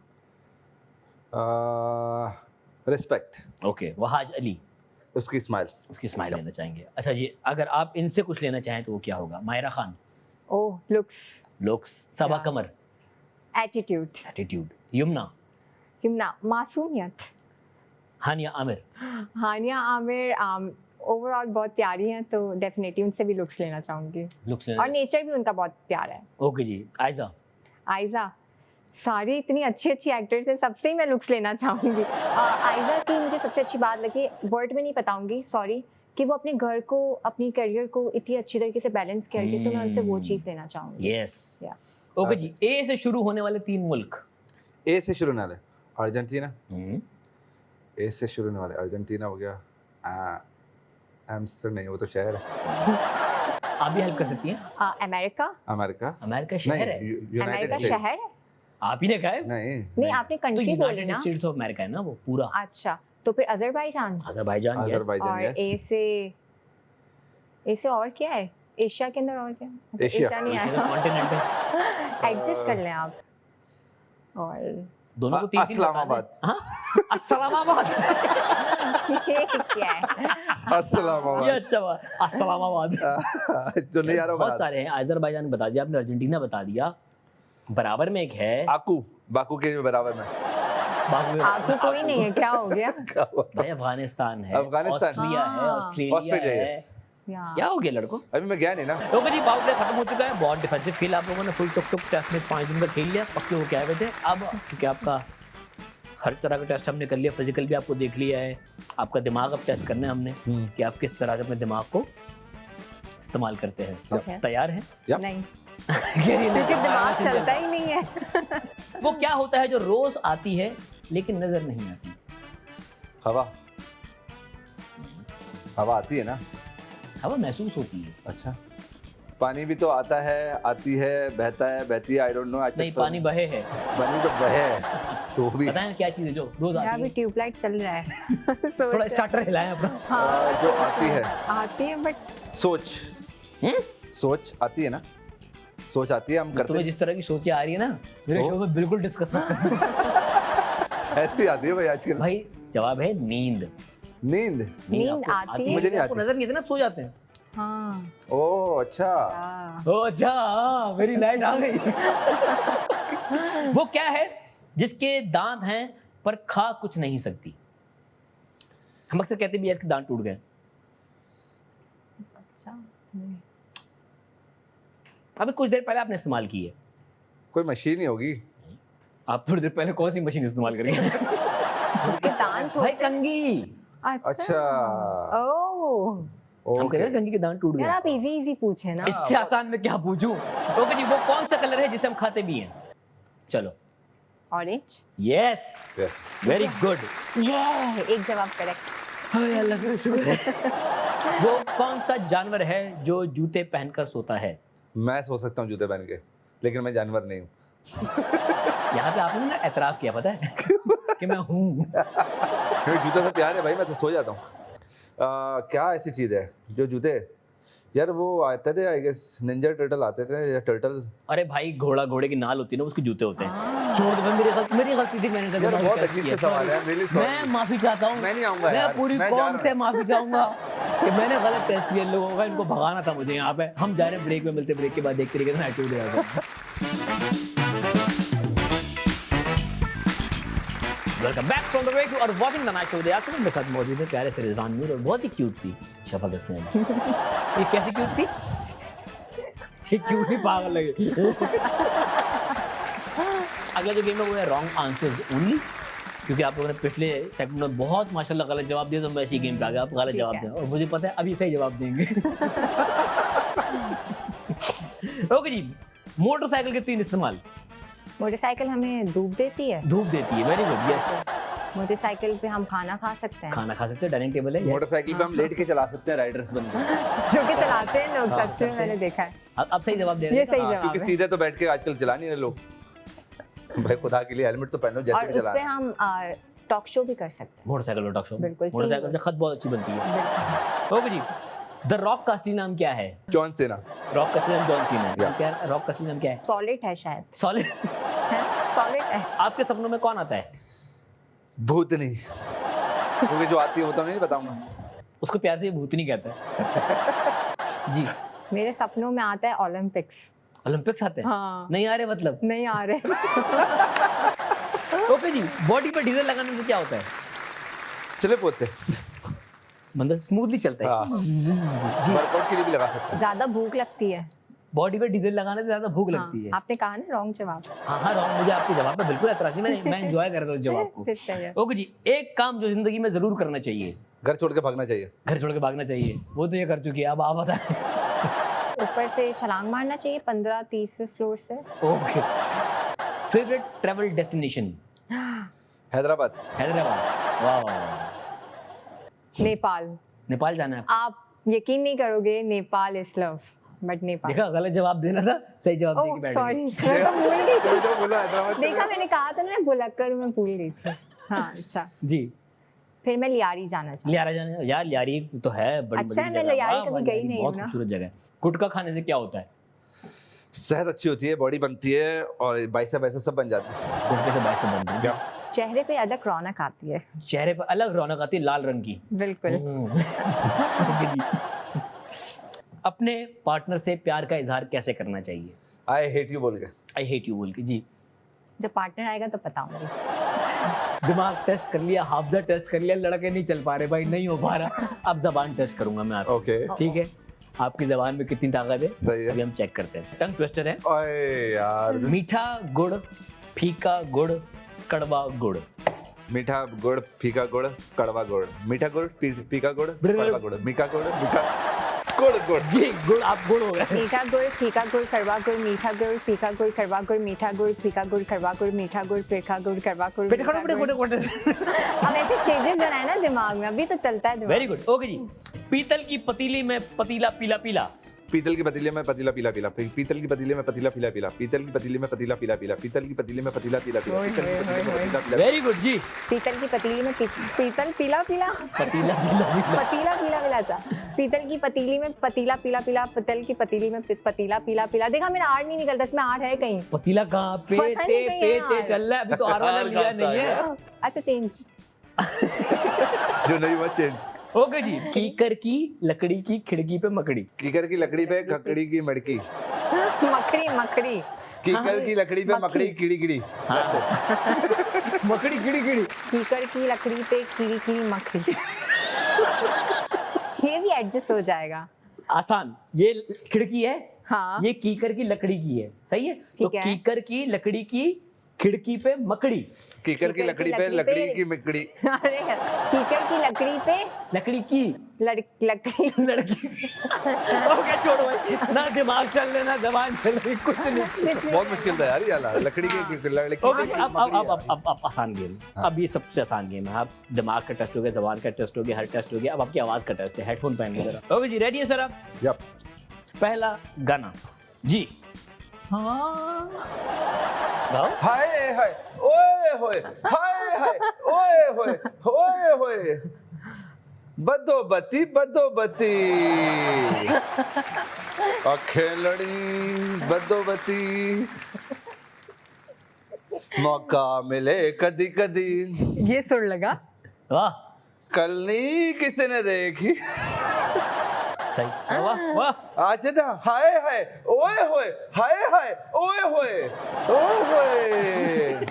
respect, okay, Wahaj Ali, उसकी स्माइल। उसकी स्माइल लेना चाहेंगे। अच्छा जी, अगर आप इनसे कुछ लेना चाहें तो वो क्या होगा? मायरा खान, ओह, लुक्स, लुक्स, सबा Yeah. कमर, एटीट्यूड, एटीट्यूड, यमुना, यमुना, मासूमियत, हानिया आमिर, हानिया आमिर ओवरऑल बहुत प्यारी हैं, तो डेफिनेटली उनसे भी लुक्स लेना चाहूंगी, लुक्स और नेचर भी उनका बहुत प्यारा है। ओके जी, आयजा, आयजा, सारी इतनी अच्छी अच्छी एक्टर्स हैं, सबसे ही मैं लुक्स लेना चाहूंगी। आयजा की मुझे सबसे अच्छी बात लगी, वर्ड में नहीं बताऊंगी, सॉरी, कि वो अपने घर को, अपनी करियर को इतनी अच्छी तरीके से बैलेंस करके, तो मैं उनसे वो चीज़ लेना चाहूंगी। यस। Yeah. ओके जी, ए से शुरू होने वाले 3 मुल्क। ए से शुरू होने वाले अर्जेंटीना, हम्म, ए से शुरू होने वाले अर्जेंटीना हो गया, एम्स्टर्डम नहीं, वो तो शहर है। आप भी हेल्प कर सकती हैं। अमेरिका, अमेरिका अमेरिका शहर है, नहीं, यूनाइटेड अमेरिका स्टेट शहर है? आप ही ने कहा है। नहीं नहीं, आपने तो कंट्री बोली यूनाइटेड ना। स्टेट्स ऑफ अमेरिका है ना वो पूरा। अच्छा, तो फिर अजरबैजान। Azerbaijan, yes. अजरबैजान, और yes. ए से और क्या है एशिया के अंदर? और क्या? अच्छा, एशिया। एशिया नहीं एशिया आया। का कॉन्टिनेंट है। एडजस्ट कर लें आप। और दोनों को 3-3 बता दें। अस्लामाबाद। हाँ, अस्सलामाबाद। ये क्या है? ये अस्सलामाबाद। अच्छा बात, अस्सलामाबाद। जो नहीं आ रहा बहुत बता सारे हैं। अजरबैजान बता दिया आपने, अर्जेंटीना बता दिया, बराबर में एक है बाकू के बराबर में आपको कोई नहीं है, क्या हो गया? क्या हुआ था? भाई अफगानिस्तान है, अफगानिस्तान। ऑस्ट्रिया है, हाँ। ऑस्ट्रेलिया है। yes. या क्या हो गया लड़को? अभी मैं गया नहीं ना। ओके जी, पावर प्ले खत्म हो चुका है। बहुत डिफेंसिव खेल आप लोगों ने, फुल टुक टेस्ट में 5 दिन का खेल लिया, पक्के हो के आए हुए थे। अब क्योंकि आपका हर तरह का टेस्ट हमने कर लिया, फिजिकल भी आपको देख लिया है, आपका दिमाग अब टेस्ट करना है हमने कि आप किस तरह से अपने दिमाग को इस्तेमाल करते हैं। Okay. तैयार हैं? Yep. नहीं, क्योंकि क्योंकि दिमाग चलता ही नहीं है। वो क्या होता है जो रोज आती है लेकिन नजर नहीं आती? हवा, हवा आती है ना। हवा महसूस होती है। अच्छा, पानी भी तो आता है, आती है, बहता है, बहती है, आई डोंट नो। नहीं, पानी बहे है। पानी तो बहे, तो भी बताएं क्या चीज है जो रोज मेरा आती भी है? ट्यूबलाइट चल रहा है। थोड़ा स्टार्टर हिलाएं अपना। जो आती है, आती है, बट सोच। सोच आती है ना, सोच आती है, हम करते तुम्हें जिस तरह की सोचें आ रही है ना, मेरे तो? शो में बिल्कुल डिस्कस मत करना। ऐसी आती है भाई आजकल। भाई जवाब है नींद। नींद। नींद आती है। मुझे नहीं आपको आती। नजर नहीं आती ना, सो जाते हैं। हाँ, ओह अच्छा, ओ अच्छा, हाँ, मेरी लाइट आ गई। वो क्या है जिसके दांत हैं पर खा कुछ नहीं सकती? हम अक्सर कहते भी हैं इसके दांत टूट गए। अच्छा, नहीं। अभी कुछ देर पहले आपने इस्तेमाल की है। कोई मशीन ही होगी। आप थोड़ी देर पहले कौन सी मशीन इस्तेमाल करी है? उसके दांत भाई होते हैं। कंघी। अच्छा। ओह, हम कहते हैं ना कंघी के दांत टूट यार गए। आप इजी पूछे ना। इससे आसान में क्या पूछूं? ओके जी, वो कौन सा कलर है जिसे हम खाते भी हैं? चलो। Orange. Yes, yes. Very good. ये एक जवाब करेक्ट। हाय अल्लाह का शुक्र है। वो कौन सा जानवर है जो जूते पहनकर सोता है? मैं सो सकता हूँ जूते पहन के, लेकिन मैं जानवर नहीं हूँ। यहाँ पे आपने ना एतराफ किया, पता है कि मैं हूँ। मेरे जूते से प्यार है भाई, मैं तो सो जाता हूँ। क्या ऐसी चीज़ है जो जूते, यार वो आते थे आई गेस निंजा टर्टल आते थे या टर्टल। अरे भाई घोड़े की नाल होती है ना, उसके जूते होते हैं। छोड़ दो भाई, मेरी गलती थी, मैंने यार बहुत अजीब से सवाल है, really sorry। मैं माफी चाहता हूँ, मैं नहीं आऊंगा मैं यार, पूरी मैं जा कौम रहा से हूँ। माफी चाहूंगा कि मैंने गलत टेस्ट किया लोगों का, इनको भगाना था मुझे यहाँ पे। हम जा रहे हैं ब्रेक में, मिलते ब्रेक के बाद, देखते रहिएगा night show with welcome back from the break और watching the night show with Yasmin. मेरे साथ मौजूद है प्यारे से रिजवान नूर और बहुत ही क्यूट सी शफा हसनैन। ये कैसी क्यूट थी? ये क्यूट नहीं, पागल लगे। अगला जो गेम है वो है रॉन्ग आंसर्स ओनली, क्योंकि आप लोगों ने पिछले सेगमेंट में बहुत माशाल्लाह गलत जवाब दिए, तो मैं इसी गेम पे आ गया। आप गलत जवाब दें और मुझे पता है अभी सही जवाब देंगे। ओके जी, मोटरसाइकिल के 3 इस्तेमाल। मोटरसाइकिल हमें धूप देती है। धूप देती है, वेरी गुड, यस। मोटरसाइकिल पे हम खाना खा सकते हैं। खाना खा सकते हैं, डाइनिंग टेबल है। मोटरसाइकिल पे हम लेट के चला सकते हैं राइडर्स बनकर। जो कि चलाते हैं लोग, हाँ, सच में मैंने देखा है। अब सही जवाब दे रहे ये हैं। सही हाँ, जवाब क्योंकि है। सीधे तो बैठ के आजकल चला नहीं रहे लोग। भाई खुदा के लिए हेलमेट तो पहनो जैसे और भी उस चला पे हम टॉक शो भी कर सकते हैं। मोटरसाइकिल टॉक शो, बिल्कुल, मोटरसाइकिल से खत बहुत अच्छी बनती है। ओके जी, द रॉक का असली नाम क्या है? जॉन सेना। रॉक का असली नाम जॉन सीना है। Yeah. क्या रॉक का असली नाम क्या है? सॉलिड है शायद। सॉलिड। सॉलिड है। आपके सपनों में कौन आता है? भूतनी, क्योंकि जो आती है वो तो नहीं बताऊंगा। उसको प्यार से भूतनी कहता है। जी, मेरे सपनों में आता है ओलंपिक्स। ओलंपिक्स आते हैं? हाँ। नहीं आ रहे मतलब? नहीं आ रहे। ओके जी, बॉडी पर डीजल लगाने से क्या होता है? स्लिप होते, मतलब स्मूथली चलता है। हाँ। जी, वर्कआउट के लिए भी लगा सकते हैं। ज्यादा भूख लगती है। बॉडी पे डीजल लगाने से ज्यादा भूख लगती है। हाँ, आपने कहा ना रॉन्ग जवाब। हाँ हाँ, रॉन्ग। मुझे आपके जवाब पे बिल्कुल एतराज नहीं, मैं एंजॉय कर रहा था उस जवाब को। फिर सही है। ओके जी, एक काम जो जिंदगी में जरूर करना चाहिए। घर छोड़ के भागना चाहिए। घर छोड़ के भागना चाहिए, वो तो ये कर चुकी है, अब आप बताएं। ऊपर से छलांग मारना चाहिए 15-30वें फ्लोर से। Okay. Favourite travel destination? Hyderabad. Hyderabad. वाह। नेपाल। नेपाल जाना है? आप यकीन नहीं करोगे, Nepal is love, but Nepal. देखा, गलत जवाब देना था, सही जवाब दे ओह के बैठ सॉरी, गए। मैं तो भूल गई थी। तो बोला हैदराबाद। देखा, मैंने कहा था ना, मैं भुलक्कर हूँ, मैं भूल गई थी। हाँ अच्छा, जी, फिर मैं लियारी जाना चाहती लियारा जाना यार, लियारी तो है बड़ी अच्छा है, बड़ी मैं जगह। लियारी वाह, कभी वाह, गई लियारी नहीं बहुत हूँ ना। खूबसूरत जगह है। गुटखा खाने से क्या होता है? सेहत अच्छी होती है, बॉडी बनती है और बाइसेप सब बन जाती है। गुटखे से बाइसेप बनती है। हूँ। चेहरे पे अलग रौनक आती है। चेहरे पर अलग रौनक आती है, लाल रंग की। बिल्कुल। ओके जी। अपने पार्टनर से प्यार का इजहार कैसे करना चाहिए? आई हेट यू बोल के। आई हेट यू बोल के। जी, जब पार्टनर आएगा तो बताऊंगी। दिमाग टेस्ट कर लिया, हाफजा टेस्ट कर लिया, लड़के नहीं चल पा रहे भाई, नहीं हो पा रहा। अब जबान टेस्ट करूंगा मैं आपको। ओके ठीक है, आपकी जबान में कितनी ताकत है सही है। अभी हम चेक करते हैं। टंग ट्विस्टर है। ओए यार, मीठा गुड़, फीका गुड़, कड़वा गुड़। मीठा गुड़, फीका गुड़, कड़वा गुड़। मीठा गुड़, फीका गुड़, कड़वा गुड़। मीठा गुड़, गुड़। जी, गुड़, आप गुड़ हो गए। मीठा गुड़, फीका गुड़, कड़वा गुड़, मीठा गुड़, फीका गुड़, कड़वा गुड़, मीठा गुड़, फीका गुड़, कड़वा गुड़, मीठा गुड़, फीका गुड़, कड़वा गुड़। बेटे खड़ो, बेटे गोटे। अब ऐसे स्टेजेस बनाए ना दिमाग में, अभी तो चलता है दिमाग। Very good. ओके जी, पीतल की पतीली में पतीला पीला पीला। पीतल की पतीले में पतीला पीला पीला। पीतल की पतीले में पतीला पीला पीला। पीतल की पतीले में पतीला पीला पीला। पीतल की पतीले में पतीला पीला पीला। ओए, पीतल की ओए, पतीले में ओए, पतीला पीला। वेरी गुड जी। पीतल की पतीली में पीतल पीला पीला, पतीला पीला पीला। पतीला पीला पीला था। पीतल की पतीली में पतीला पीला पीला, पीतल की पतीली में पतीला पीला पीला। देखा, मेरा आर नहीं निकलता, इसमें आर है कहीं। पतीला कहाँ पे? पता नहीं कहीं है यार। चल रहा है अभी तो, आर वाला लिया नहीं है। अच्छा, चेंज। जो नहीं हुआ चेंज। ओके जी, कीकर की लकड़ी की खिड़की पे मकड़ी। कीकर की लकड़ी पे ककड़ी की मड़की। मकड़ी मकड़ी। कीकर की लकड़ी पे मकड़ी कीड़ी कीड़ी। मकड़ी कीड़ी कीड़ी। कीकर की लकड़ी पे कीड़ी की मकड़ी। ये भी एडजस्ट हो जाएगा। आसान। ये खिड़की है, हाँ, ये कीकर की लकड़ी की है, सही है? तो ठीक है। कीकर की लकड़ी की खिड़की पे मकड़ी। कीकर की लकड़ी पे लकड़ी की मकड़ी। अरे कीकर की लकड़ी पे लकड़ी की लकड़ी। लड़की। ओके छोड़ो भाई, ना दिमाग चल रहा, ना जबान चल रही, कुछ नहीं। बहुत मुश्किल था यार ये वाला। लकड़ी के लड़की। ओके, अब आसान गेम। अब ये सबसे आसान गेम है। आप दिमाग का टेस्ट हो गया, जबान का टेस्ट हो गया, हर टेस्ट हो गया, अब आपकी आवाज का टेस्ट है। हेडफोन पहन के जरा। ओके जी, रेडी है सर आप? यप। पहला गाना जी। हाँ, गाओ। हाय हाय ओए होए, हाय हाय ओए होए, ओए होए। बदोबती बदोबती अखेलड़ी बदोबती मौका मिले कदी कदी ये सुर लगा। वाह कल नहीं किसी ने देखी सही, वाह वाह। आज ना हाय हाय ओए होए हाय हाय ओए होए ओए होए।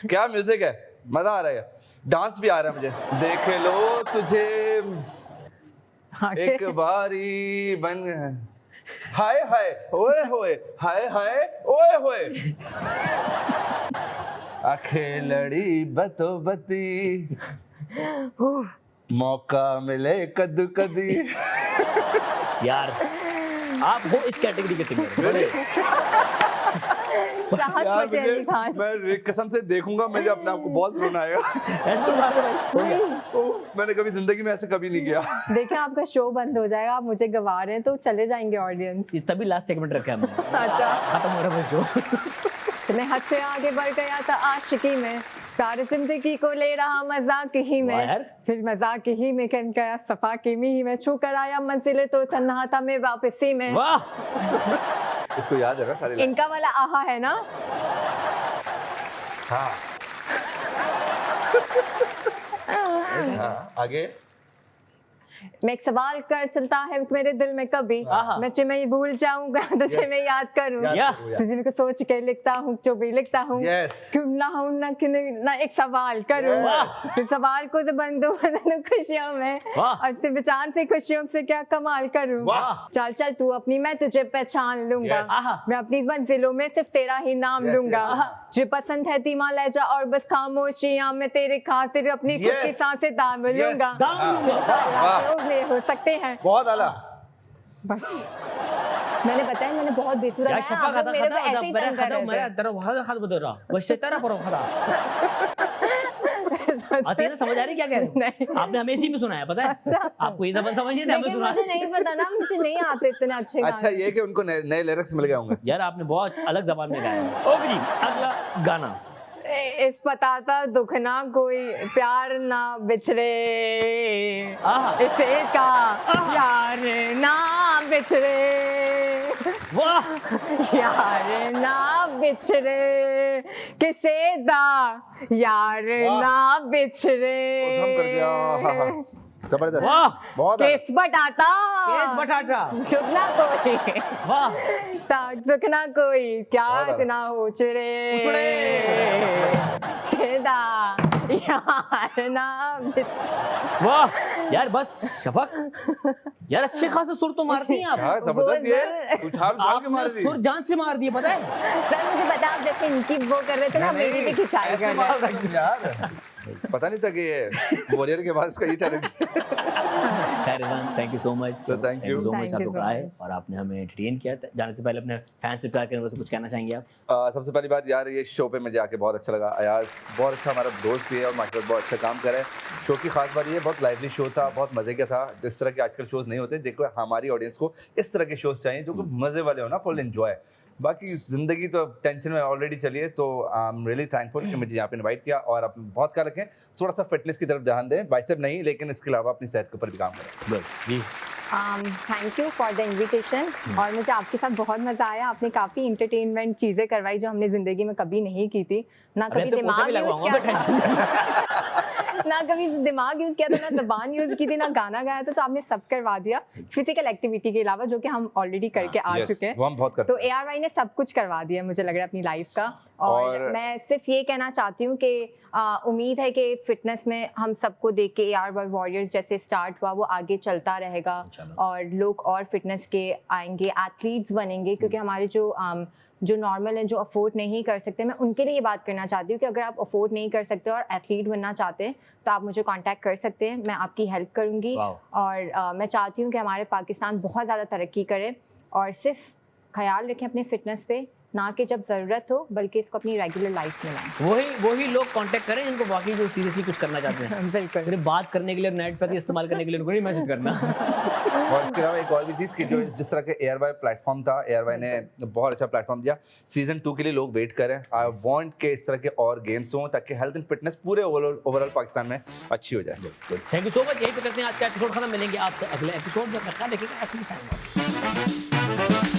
क्या म्यूजिक है, मजा आ रहा है, डांस भी आ रहा है मुझे। देख लो तुझे एक बारी बन हाय हाय ओए होए हाय हाय ओए होए आंखें लड़ी बतोबती मौका मिले कद कदी। यार आप हो इस कैटेगरी के सिंगर बड़े। राहत यार फतेह अली खान। मैं कसम से देखूंगा, मुझे अपने आप को बहुत रोना आएगा। हेडफोन मार दो भाई, हो गया। मैंने कभी जिंदगी में ऐसे कभी नहीं किया। देखिए आपका शो बंद हो जाएगा, आप मुझे गवा रहे हैं तो चले जाएंगे ऑडियंस। ये तभी लास्ट सेगमेंट रखा है हमने। अच्छा, खत्म हो रहा है जो। मैं हद से आगे बढ़ गया था आशिकी में, सारी जिंदगी को ले रहा मजाक ही वाह में, यार। फिर मजाक ही में कह गया सफा की ही में, छू कर आया मंजिले तो तन्हा था मैं वापसी में। वाह इसको याद है ना सारी लाइन? इनका वाला आहा है ना। हाँ हाँ आगे। मैं एक सवाल कर चलता है मेरे दिल में कभी, आहा। मैं तुम्हें भूल जाऊंगा तुझे मैं याद करूं, याद या। करो, याद। तुझे मैं कुछ सोच के लिखता हूँ जो भी लिखता हूँ, Yes. क्यों ना हूँ ना एक सवाल करूँ, Yes. फिर सवाल को तो बंदू बदलूं खुशियों में, वाह। और फिर बेचान से खुशियों से क्या कमाल करूँ। वाह। चल चल तू अपनी मैं तुझे पहचान लूंगा, Yes. आहा। मैं अपनी मंजिलों में सिर्फ तेरा ही नाम Yes, लूंगा, yes. जो पसंद है धीमा लहजा और बस खामोशियां मैं तेरे खातिर अपनी खुद की Yes. सांसें दाम लूंगा। दाम वाह। लोग मेरे हो सकते हैं। बहुत आला। बस मैंने बताया मैंने बहुत बेसुरा यार गाया, शफा आप लोग खता मेरे को खता ऐसे ही मेरा तंग कर खता रहे मेरा थे। तरफ हदा खत बदल रहा बस से तेरा पर खता। आती है ना, समझ आ रही क्या कह रहे हो? नहीं। आपने हमें इसी में सुना है, पता है? अच्छा। आपको ये जबान समझ नहीं था, हमें लेकिन सुना मुझे नहीं पता ना, मुझे नहीं आते इतने अच्छे अच्छा गाने। ये कि उनको नए नए लिरिक्स मिल गए होंगे। यार आपने बहुत अलग जबान में गाया है। ओके जी, अगला गाना। इस पता था दुख ना कोई प्यार ना बिछड़े, आहा। इसे का यार ना बिछड़े, वाह यार ना बिछड़े, किसे दा यार वाह। ना बिछड़े। थम कर दिया। हाँ, हाँ। जबरदस्त। वाह। बहुत आला। केस बटाता केस बटाटा। दुखना कोई वाह दुखना कोई क्या बहुत आला। इतना उछड़े, उछड़े। सीधा यार ना बिछ- वाह यार बस शफक, यार अच्छे खासे सुर तो मारती हैं हाँ आप। जबरदस्त ये वो उछाल उछाल के मार आपने दी। सुर जान से मार दिए, पता है? सर मुझे बताओ जैसे इनकी वो कर रहे थे ना, नहीं, मेरी भी खिंचाई ऐसे कर मार रहे रही हूँ यार। पता नहीं था कि ये वॉरियर के बाद इसका ये talent. Thank you so much. So, thank you. So much Thank आप you लोग so आए much. और आपने हमें एंटरटेन किया। जाने से पहले अपने फैंस से प्यार करने वाले से कुछ कहना चाहेंगे आप? सबसे पहली बात यार, ये शो पे मुझे आके बहुत अच्छा लगा। अयाज बहुत अच्छा हमारा दोस्त भी है और माशाल्लाह बहुत अच्छा काम कर रहा है। शो की खास बात ये बहुत लाइवली शो था, बहुत मजे का था। जिस तरह के आजकल शोज नहीं होते, देखो हमारी ऑडियंस को इस तरह के शोज चाहिए जो कि मजे वाले हो ना, फुल एंजॉय। बाकी जिंदगी तो टेंशन में ऑलरेडी चली है, तो आई एम रियली थैंकफुल कि मुझे यहाँ पे इनवाइट किया। और आप बहुत ख्याल रखें, थोड़ा सा फिटनेस की तरफ ध्यान दें, बाइसेप नहीं लेकिन इसके अलावा अपनी सेहत के ऊपर भी काम करें। जी thank you for the invitation. और मुझे आपके साथ बहुत मजा आया, आपने काफी इंटरटेनमेंट चीजें करवाई जो हमने जिंदगी में कभी नहीं की थी, ना अबे कभी ऐसे पोछा दिमाग भी यूज लगवाऊंगा किया था ना कभी दिमाग यूज किया था, ना जबान यूज की थी, ना गाना गाया था, तो आपने सब करवा दिया फिजिकल एक्टिविटी के अलावा, जो कि हम ऑलरेडी करके आ Yes, चुके हैं। वो हम बहुत करते तो हैं। ARY ने सब कुछ करवा दिया मुझे लग रहा है अपनी लाइफ का। और मैं सिर्फ ये कहना चाहती हूँ कि उम्मीद है कि फिटनेस में हम सबको देख के ARY वॉरियर्स जैसे स्टार्ट हुआ वो आगे चलता रहेगा इंशाल्लाह। और लोग और फिटनेस के आएंगे, एथलीट्स बनेंगे, क्योंकि हमारे जो नॉर्मल हैं, जो अफोर्ड नहीं कर सकते, मैं उनके लिए ये बात करना चाहती हूँ कि अगर आप अफोर्ड नहीं कर सकते और एथलीट बनना चाहते हैं तो आप मुझे कांटेक्ट कर सकते हैं, मैं आपकी हेल्प करूँगी। वाओ। और मैं चाहती हूँ कि हमारे पाकिस्तान बहुत ज़्यादा तरक्की करे, और सिर्फ ख्याल रखें अपने फिटनेस पे, ना कि जब ज़रूरत हो, बल्कि इसको अपनी रेगुलर लाइफ में लाएं। वही लोग कांटेक्ट करें जिनको वाकई जो सीरियसली कुछ करना चाहते हैं। बिल्कुल। सिर्फ बात करने के लिए नेट पर इस्तेमाल करने के लिए उनको नहीं मैसेज करना। और इसके अलावा एक और भी चीज़ कि जो जिस तरह के एयरवाई प्लेटफॉर्म था, एयरवाई ने बहुत अच्छा प्लेटफॉर्म दिया। सीजन 2 के लिए लोग वेट करें। आई वांट के इस तरह के और गेम्स हों ताकि हेल्थ एंड फिटनेस पूरे ओवरऑल पाकिस्तान में अच्छी हो जाए। Thank you so much. यही पे करते हैं आज का एपिसोड खत्म। मिलेंगे आपसे अगले एपिसोड में। देखिएगा।